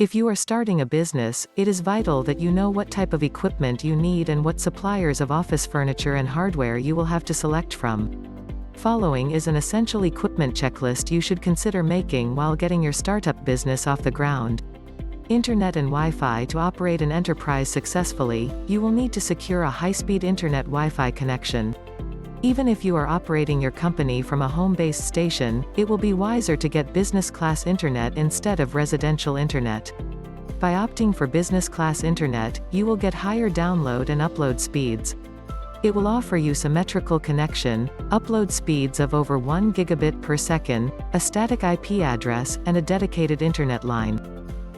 If you are starting a business, it is vital that you know what type of equipment you need and what suppliers of office furniture and hardware you will have to select from. Following is an essential equipment checklist you should consider making while getting your startup business off the ground. Internet and Wi-Fi. To operate an enterprise successfully, you will need to secure a high-speed internet Wi-Fi connection. Even if you are operating your company from a home-based station, it will be wiser to get business-class internet instead of residential internet. By opting for business-class internet, you will get higher download and upload speeds. It will offer you symmetrical connection, upload speeds of over 1 gigabit per second, a static IP address, and a dedicated internet line.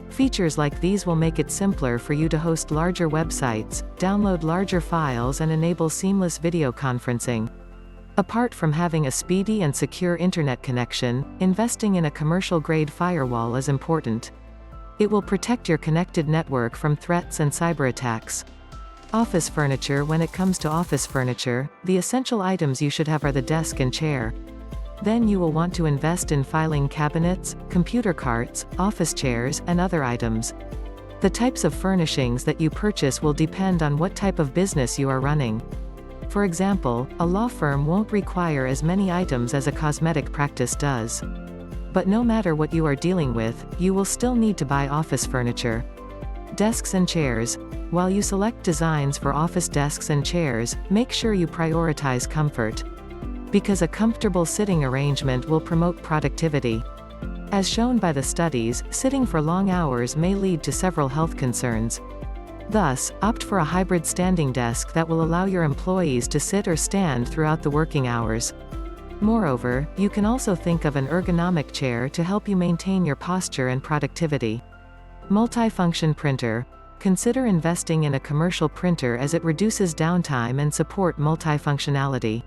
Features like these will make it simpler for you to host larger websites, download larger files, and enable seamless video conferencing. Apart from having a speedy and secure internet connection, investing in a commercial-grade firewall is important. It will protect your connected network from threats and cyber attacks. Office furniture. When it comes to office furniture, the essential items you should have are the desk and chair. Then you will want to invest in filing cabinets, computer carts, office chairs, and other items. The types of furnishings that you purchase will depend on what type of business you are running. For example, a law firm won't require as many items as a cosmetic practice does. But no matter what you are dealing with, you will still need to buy office furniture. Desks and chairs. While you select designs for office desks and chairs, make sure you prioritize comfort. Because a comfortable sitting arrangement will promote productivity. As shown by the studies, sitting for long hours may lead to several health concerns. Thus, opt for a hybrid standing desk that will allow your employees to sit or stand throughout the working hours. Moreover, you can also think of an ergonomic chair to help you maintain your posture and productivity. Multifunction printer. Consider investing in a commercial printer as it reduces downtime and support multifunctionality.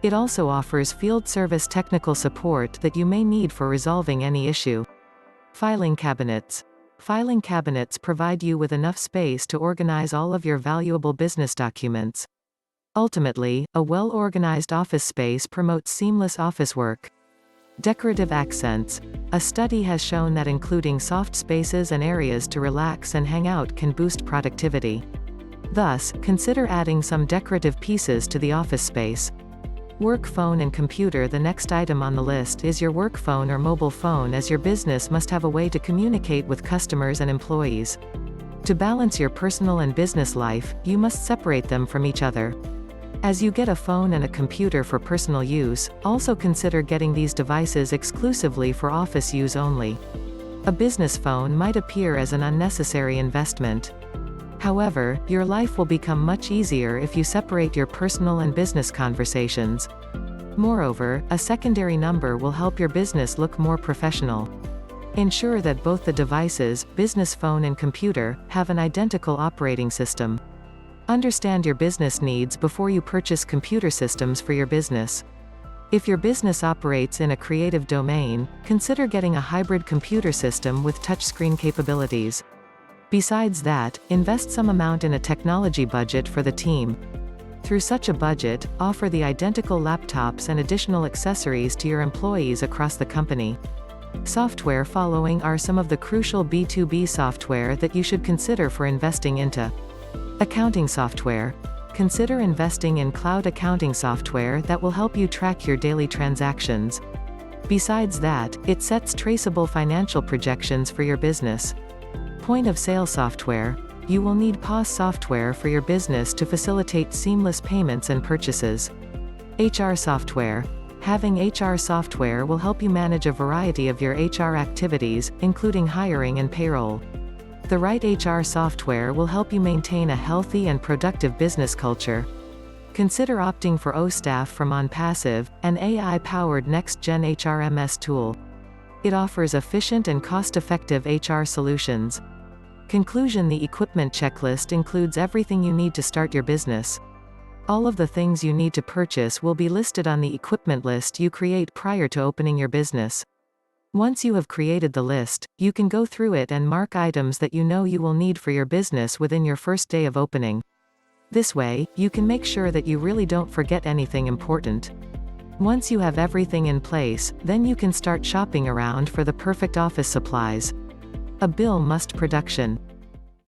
It also offers field service technical support that you may need for resolving any issue. Filing cabinets. Filing cabinets provide you with enough space to organize all of your valuable business documents. Ultimately, a well-organized office space promotes seamless office work. Decorative accents. A study has shown that including soft spaces and areas to relax and hang out can boost productivity. Thus, consider adding some decorative pieces to the office space. Work phone and computer. The next item on the list is your work phone or mobile phone, as your business must have a way to communicate with customers and employees. To balance your personal and business life, you must separate them from each other. As you get a phone and a computer for personal use, also consider getting these devices exclusively for office use only. A business phone might appear as an unnecessary investment. However, your life will become much easier if you separate your personal and business conversations. Moreover, a secondary number will help your business look more professional. Ensure that both the devices, business phone and computer, have an identical operating system. Understand your business needs before you purchase computer systems for your business. If your business operates in a creative domain, consider getting a hybrid computer system with touchscreen capabilities. Besides that, invest some amount in a technology budget for the team. Through such a budget, offer the identical laptops and additional accessories to your employees across the company. Software. Following are some of the crucial B2B software that you should consider for investing into. Accounting software. Consider investing in cloud accounting software that will help you track your daily transactions. Besides that, it sets traceable financial projections for your business. Point of sale software. You will need POS software for your business to facilitate seamless payments and purchases. HR software. Having HR software will help you manage a variety of your HR activities, including hiring and payroll. The right HR software will help you maintain a healthy and productive business culture. Consider opting for OStaff from Onpassive, an AI-powered next-gen HRMS tool. It offers efficient and cost-effective HR solutions. Conclusion. The equipment checklist includes everything you need to start your business. All of the things you need to purchase will be listed on the equipment list you create prior to opening your business. Once you have created the list, you can go through it and mark items that you know you will need for your business within your first day of opening. This way, you can make sure that you really don't forget anything important. Once you have everything in place, then you can start shopping around for the perfect office supplies. A bill must production.